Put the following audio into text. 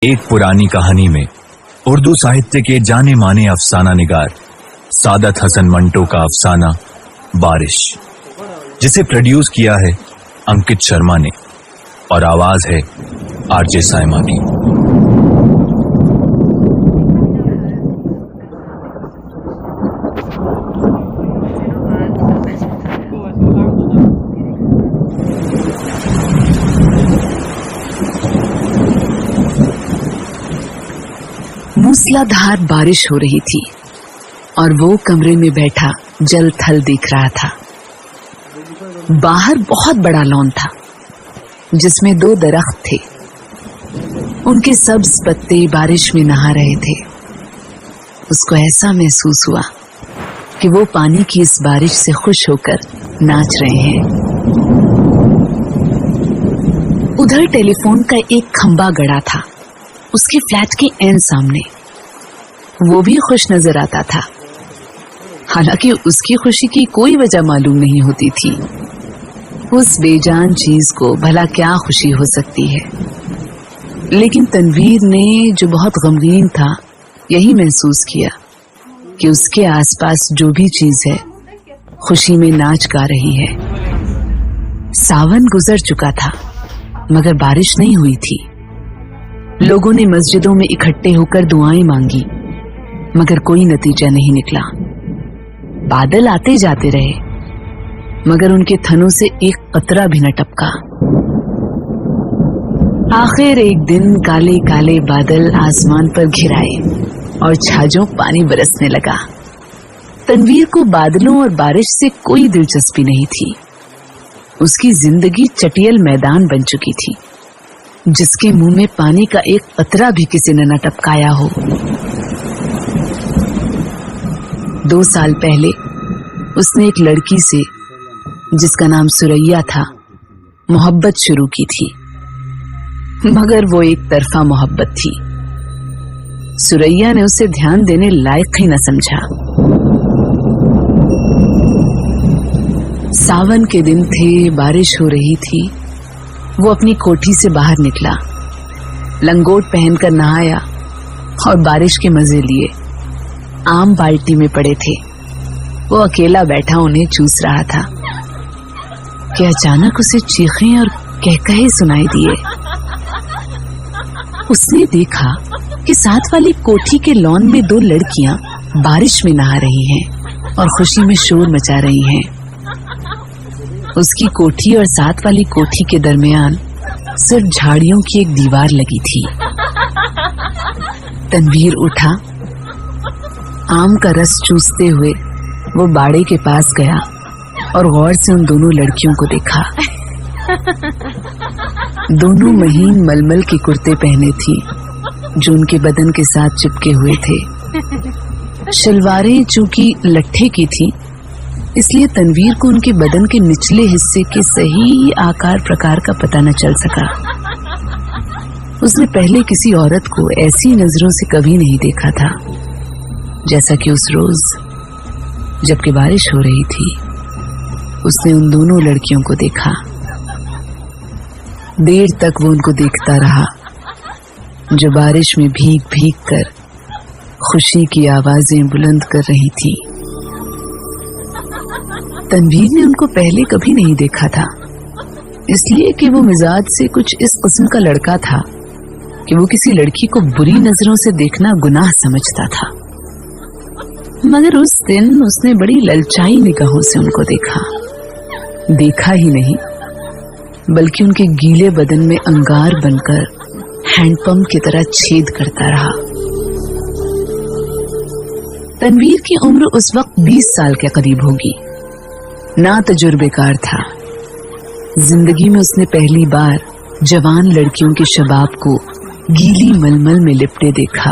एक पुरानी कहानी में उर्दू साहित्य के जाने माने अफसाना निगार सादत हसन मंटो का अफसाना बारिश, जिसे प्रोड्यूस किया है अंकित शर्मा ने और आवाज है आरजे साइमा की। मूसलाधार बारिश हो रही थी और वो कमरे में बैठा जल थल देख रहा था। बाहर बहुत बड़ा लॉन था जिसमें 2 दरख्त थे। उनके सब्ज पत्ते बारिश में नहा रहे थे। उसको ऐसा महसूस हुआ कि वो पानी की इस बारिश से खुश होकर नाच रहे हैं। उधर टेलीफोन का एक खंबा गड़ा था उसके फ्लैट के एन सामने। वो भी खुश नजर आता था, हालांकि उसकी खुशी की कोई वजह मालूम नहीं होती थी। उस बेजान चीज को भला क्या खुशी हो सकती है। लेकिन तनवीर ने, जो बहुत गमगीन था, यही महसूस किया कि उसके आसपास जो भी चीज है खुशी में नाच गा रही है। सावन गुजर चुका था मगर बारिश नहीं हुई थी। लोगों ने मस्जिदों में इकट्ठे होकर दुआएं मांगी मगर कोई नतीजा नहीं निकला। बादल आते जाते रहे मगर उनके थनों से एक कतरा भी न टपका। आखिर एक दिन काले काले बादल आसमान पर घिर आए और छाजों पानी बरसने लगा। तनवीर को बादलों और बारिश से कोई दिलचस्पी नहीं थी। उसकी जिंदगी चटियल मैदान बन चुकी थी जिसके मुंह में पानी का एक कतरा भी किसी ने न टपकाया हो। 2 साल पहले उसने एक लड़की से, जिसका नाम सुरैया था, मोहब्बत शुरू की थी मगर वो एक तरफा मोहब्बत थी। सुरैया ने उसे ध्यान देने लायक ही न समझा। सावन के दिन थे, बारिश हो रही थी। वो अपनी कोठी से बाहर निकला, लंगोट पहनकर नहाया और बारिश के मजे लिए। आम बाल्टी में पड़े थे। वो अकेला बैठा उन्हें चूस रहा था कि अचानक उसे चीखें और कहकहे सुनाई दिए। उसने देखा कि साथ वाली कोठी के लॉन में 2 लड़कियां बारिश में नहा रही हैं और खुशी में शोर मचा रही हैं। उसकी कोठी और साथ वाली कोठी के दरमियान सिर्फ झाड़ियों की एक दीवार लगी थी। तनवीर उठा, आम का रस चूसते हुए वो बाड़े के पास गया और गौर से उन दोनों लड़कियों को देखा। दोनों महीन मलमल के कुर्ते पहने थी जो उनके बदन के साथ चिपके हुए थे। शलवारें चूंकि लट्ठे की थी इसलिए तनवीर को उनके बदन के निचले हिस्से के सही आकार प्रकार का पता न चल सका। उसने पहले किसी औरत को ऐसी नजरों से कभी नहीं देखा था जैसा कि उस रोज जबकि बारिश हो रही थी उसने उन दोनों लड़कियों को देखा। देर तक वो उनको देखता रहा जो बारिश में भीग भीग कर खुशी की आवाजें बुलंद कर रही थी। तनवीर ने उनको पहले कभी नहीं देखा था, इसलिए कि वो मिजाज से कुछ इस किस्म का लड़का था कि वो किसी लड़की को बुरी नजरों से देखना गुनाह समझता था। मगर उस दिन उसने बड़ी ललचाई निगाहों से उनको देखा ही नहीं बल्कि उनके गीले बदन में अंगार बनकर हैंडपंप की तरह छेद करता रहा। तनवीर की उम्र उस वक्त 20 साल के करीब होगी। ना तजुर्बेकार था। जिंदगी में उसने पहली बार जवान लड़कियों के शबाब को गीली मलमल में लिपटे देखा।